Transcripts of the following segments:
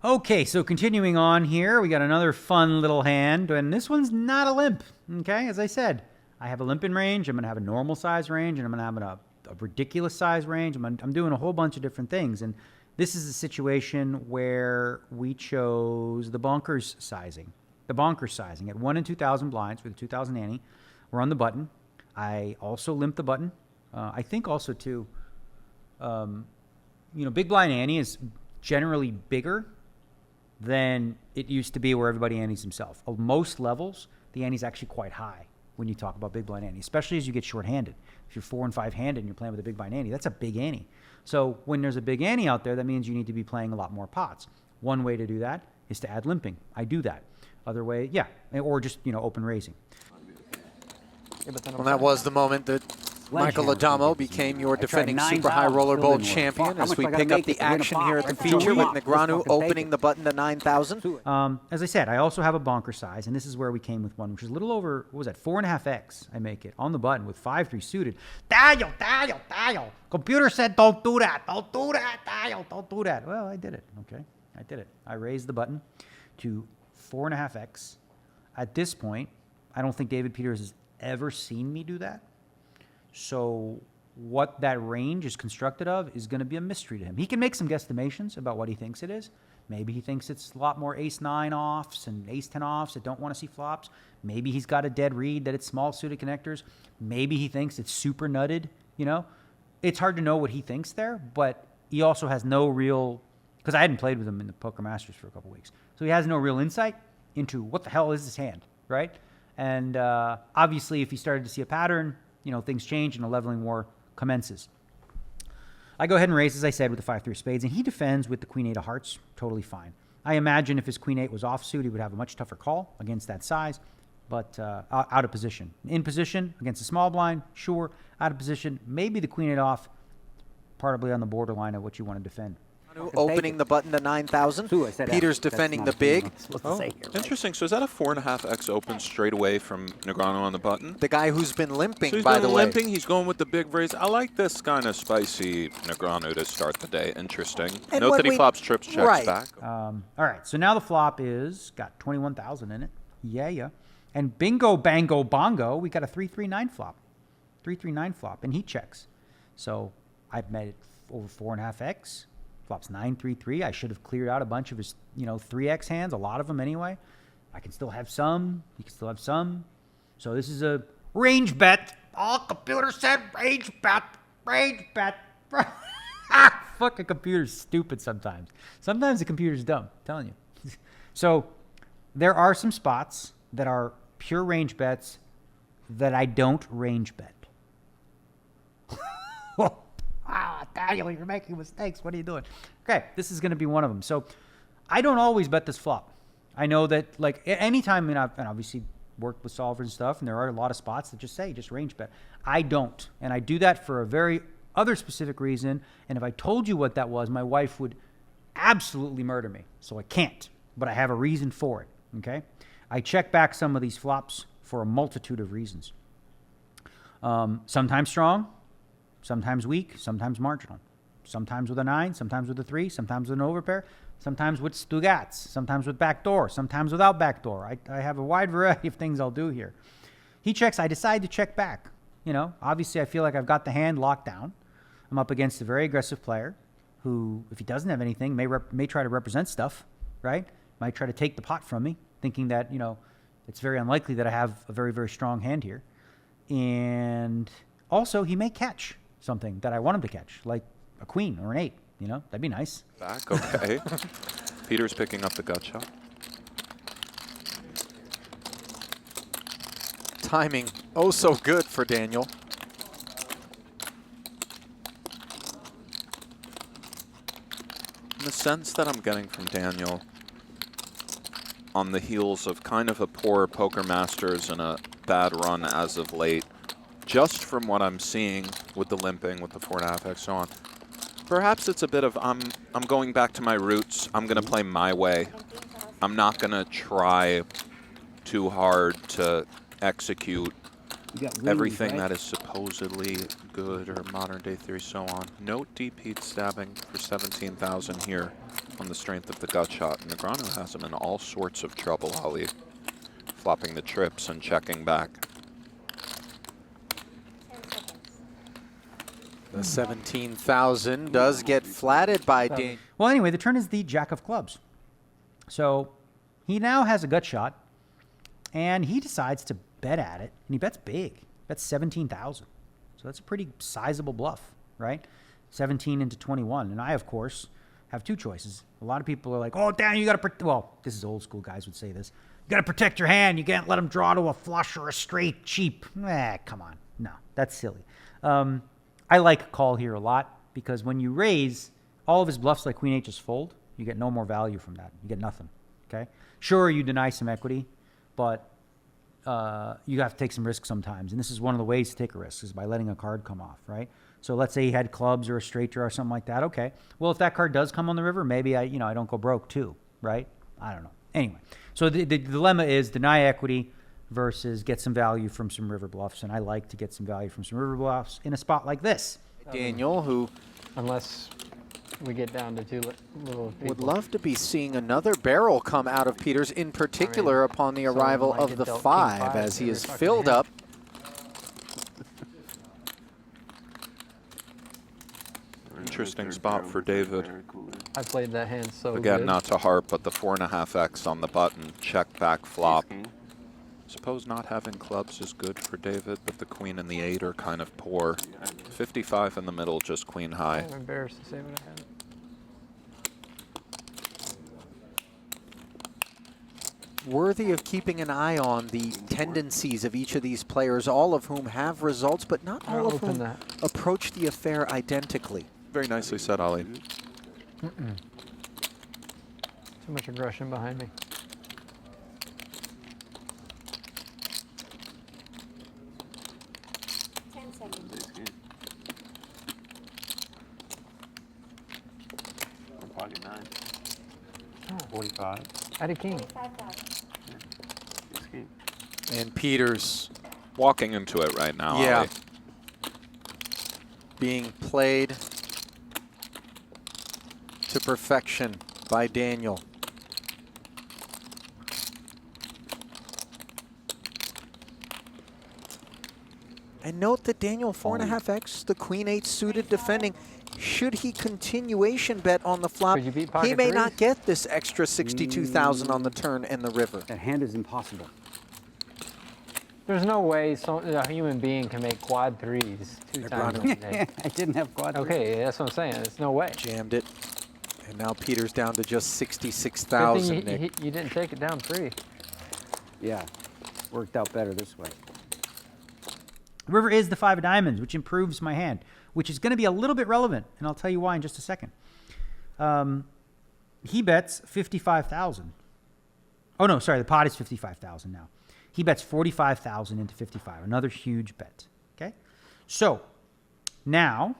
Okay, so continuing on here, we got another fun little hand, and this one's not a limp, okay? As I said, I have a limping range, I'm going to have a normal size range, and I'm going to have a ridiculous size range. I'm doing a whole bunch of different things, and this is a situation where we chose the bonkers sizing. The bonkers sizing at 1 in 2,000 blinds for the 2,000 ante. We're on the button. I also limp the button. I think also, too, big blind ante is generally bigger than it used to be where everybody antes himself. At most levels, the ante is actually quite high when you talk about big blind ante, especially as you get short-handed. If you're 4 and 5 handed and you're playing with a big blind ante, that's a big ante. So when there's a big ante out there, that means you need to be playing a lot more pots. One way to do that is to add limping. I do that. Other way, yeah, or just open raising. Well, that was the moment that Michael Addamo became your defending Super High Roller Bowl champion as we pick up the action here at the feature with Negreanu opening the button to 9,000. As I said, I also have a bonker size, and this is where we came with one, which is a little over, what was that, 4.5x I make it on the button with 5-3 suited. Daniel. Computer said don't do that. Don't do that, Daniel. Don't do that. Well, I did it, okay? I did it. I raised the button to 4.5x. At this point, I don't think David Peters has ever seen me do that. So what that range is constructed of is going to be a mystery to him. He can make some guesstimations about what he thinks it is. Maybe he thinks it's a lot more ace-9 offs and ace-10 offs that don't want to see flops. Maybe he's got a dead read that it's small suited connectors. Maybe he thinks it's super nutted, It's hard to know what he thinks there, but he also has no real, because I hadn't played with him in the Poker Masters for a couple weeks, so he has no real insight into what the hell is this hand, right? And obviously, if he started to see a pattern, things change and a leveling war commences. I go ahead and raise, as I said, with the 5-3 spades, and he defends with the Queen-8 of hearts, totally fine. I imagine if his Queen-8 was offsuit, he would have a much tougher call against that size, but out of position. In position, against a small blind, sure. Out of position, maybe the Queen-8 off, probably on the borderline of what you want to defend. Opening the button to 9,000. Peters defending the big. Interesting. So is that a 4.5x open straight away from Negreanu on the button? The guy who's been limping, so he's by the way. Limping. He's going with the big raise. I like this kind of spicy Negreanu to start the day. Interesting. And note that he flops trips, checks back. All right. So now the flop is got 21,000 in it. Yeah. And bingo, bango, bongo, we got a 3-3-9 flop. 3-3-9 flop, and he checks. So I've made it over 4.5x. Flops 9-3-3. I should have cleared out a bunch of his, 3x hands, a lot of them anyway. I can still have some. He can still have some. So this is a range bet. Oh, computer said range bet. Range bet. Fuck, a computer's stupid sometimes. Sometimes the computer's dumb. I'm telling you. So there are some spots that are pure range bets that I don't range bet. Daniel, you're making mistakes. What are you doing? Okay, this is going to be one of them. So I don't always bet this flop. I know that, anytime, and I've obviously worked with solvers and stuff, and there are a lot of spots that just range bet. I don't. And I do that for a very other specific reason. And if I told you what that was, my wife would absolutely murder me. So I can't. But I have a reason for it. Okay? I check back some of these flops for a multitude of reasons. Sometimes strong. Sometimes weak, sometimes marginal. Sometimes with a 9, sometimes with a 3, sometimes with an overpair, sometimes with Stugats, sometimes with backdoor, sometimes without backdoor. I have a wide variety of things I'll do here. He checks, I decide to check back. Obviously I feel like I've got the hand locked down. I'm up against a very aggressive player who, if he doesn't have anything, may try to represent stuff, right? Might try to take the pot from me, thinking that, it's very unlikely that I have a very, very strong hand here. And also he may catch something that I want him to catch, like a queen or an 8, that'd be nice. Back, okay. Peter's picking up the gut shot. Timing, oh so good for Daniel. In the sense that I'm getting from Daniel, on the heels of kind of a poor Poker Masters and a bad run as of late, just from what I'm seeing with the limping, with the 4.5x, so on, perhaps it's a bit of I'm going back to my roots. I'm going to play my way. I'm not going to try too hard to execute everything that is supposedly good or modern day theory, so on. Note deep heat stabbing for 17,000 here. on the strength of the gut shot. Negreanu has him in all sorts of trouble, Ali. Flopping the trips and checking back. The 17,000 does get flatted by Daniel. Well, anyway, the turn is the jack of clubs. So he now has a gut shot, and he decides to bet at it, and he bets big. Bets 17,000. So that's a pretty sizable bluff, right? 17 into 21. And I, of course, have two choices. A lot of people are like, oh, Dan, you got to, well, this is old school guys would say this. You got to protect your hand. You can't let him draw to a flush or a straight cheap. Come on. No, that's silly. I like call here a lot because when you raise, all of his bluffs like Queen H is fold. You get no more value from that. You get nothing, okay? Sure, you deny some equity, but you have to take some risk sometimes. And this is one of the ways to take a risk is by letting a card come off, right? So let's say he had clubs or a straight draw or something like that. Okay. Well, if that card does come on the river, maybe I don't go broke too, right? I don't know. Anyway, so the dilemma is deny equity versus get some value from some river bluffs. And I like to get some value from some river bluffs in a spot like this. Daniel, who unless we get down to two little people. Would love to be seeing another barrel come out of Peters, in particular upon the arrival of the 5, as he is filled up. Interesting spot for David. I played that hand so Again, good. not to harp, but the 4.5x on the button, check back flop. Suppose not having clubs is good for David, but the queen and the 8 are kind of poor. 55 in the middle, just queen high. I'm embarrassed to say what I had. Worthy of keeping an eye on the tendencies of each of these players, all of whom have results, but not all of whom approach the affair identically. Very nicely said, Ali. Too much aggression behind me. Pocket 9. Oh. 45. I had a king. And Peters walking into it right now. Yeah. Ali. Being played to perfection by Daniel. And note that Daniel 4.5x, the queen 8 suited defending. Should he continuation bet on the flop, he may not get this extra 62,000 on the turn and the river. That hand is impossible. There's no way a human being can make quad 3s 2 times in a day. I didn't have quad 3s. Okay, that's what I'm saying. There's no way. Jammed it. And now Peters down to just Good 66,000. thing you didn't take it down 3. Yeah, worked out better this way. River is the 5 of diamonds, which improves my hand, which is going to be a little bit relevant, and I'll tell you why in just a second. He bets 55,000. Oh, no, sorry, the pot is 55,000 now. He bets 45,000 into 55, another huge bet, okay? So now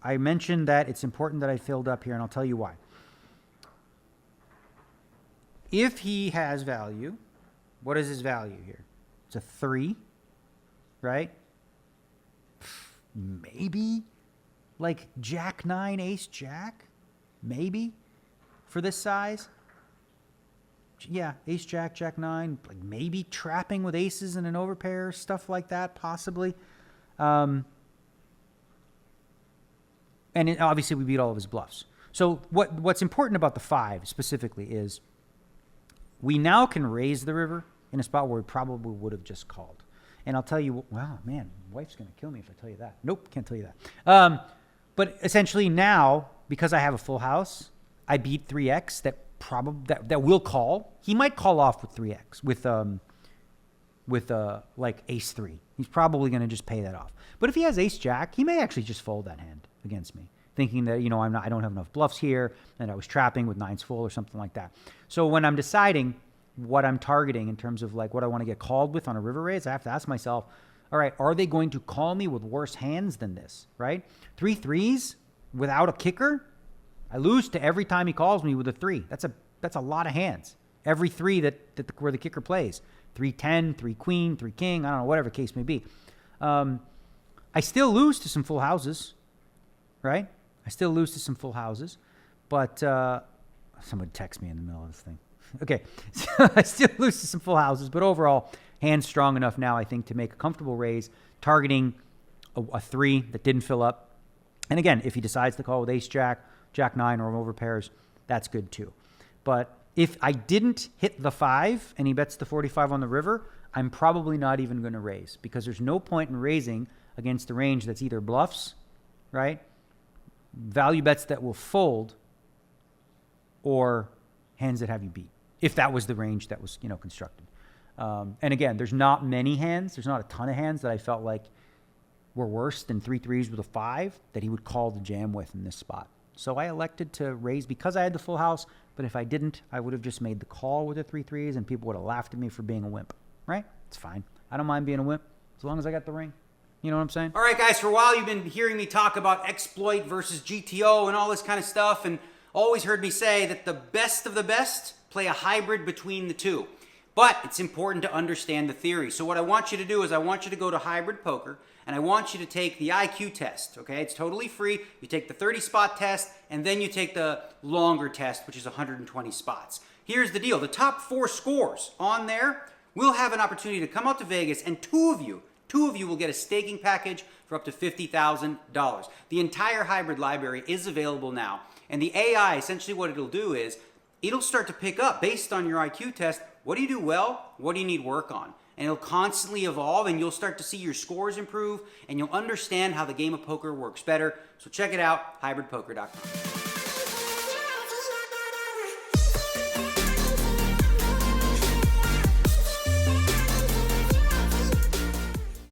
I mentioned that it's important that I filled up here, and I'll tell you why. If he has value, what is his value here? It's a 3. Right? Maybe like Jack 9, Ace Jack, maybe for this size. Yeah, Ace Jack, Jack 9, like maybe trapping with aces and an overpair, stuff like that, possibly. And obviously we beat all of his bluffs. So what's important about the 5 specifically is we now can raise the river in a spot where we probably would have just called. And I'll tell you, wow, man, my wife's going to kill me if I tell you that. Nope, can't tell you that. But essentially now, because I have a full house, I beat 3x that will call. He might call off with 3x, with like ace 3. He's probably going to just pay that off. But if he has ace jack, he may actually just fold that hand against me, thinking that, I don't have enough bluffs here, and I was trapping with 9s full or something like that. So when I'm deciding what I'm targeting in terms of like what I want to get called with on a river raise, I have to ask myself, all right, are they going to call me with worse hands than this, right? 3 3s without a kicker, I lose to every time he calls me with a 3. That's a lot of hands. Every 3 where the kicker plays. 3 10, 3 queen, 3 king, I don't know, whatever the case may be. I still lose to some full houses, right? I still lose to some full houses, but Someone text me in the middle of this thing. Okay, so I still lose to some full houses, but overall, hand's strong enough now, I think, to make a comfortable raise, targeting a 3 that didn't fill up. And again, if he decides to call with ace-jack, jack-9, or over pairs, that's good too. But if I didn't hit the 5 and he bets the 45 on the river, I'm probably not even going to raise, because there's no point in raising against the range that's either bluffs, right, value bets that will fold, or hands that have you beat, if that was the range that was, constructed. And again, there's not many hands. There's not a ton of hands that I felt like were worse than 3 3s with a 5 that he would call the jam with in this spot. So I elected to raise because I had the full house, but if I didn't, I would have just made the call with the 3 3s and people would have laughed at me for being a wimp, right? It's fine. I don't mind being a wimp as long as I got the ring. You know what I'm saying? All right, guys, for a while you've been hearing me talk about exploit versus GTO and all this kind of stuff, and always heard me say that the best of the best play a hybrid between the two. But it's important to understand the theory. So what I want you to do is I want you to go to Hybrid Poker, and I want you to take the IQ test, okay? It's totally free. You take the 30-spot test, and then you take the longer test, which is 120 spots. Here's the deal. The top 4 scores on there will have an opportunity to come out to Vegas, and two of you will get a staking package for up to $50,000. The entire hybrid library is available now. And the AI, essentially what it'll do is, it'll start to pick up, based on your IQ test, what do you do well, what do you need work on? And it'll constantly evolve, and you'll start to see your scores improve, and you'll understand how the game of poker works better. So check it out, hybridpoker.com.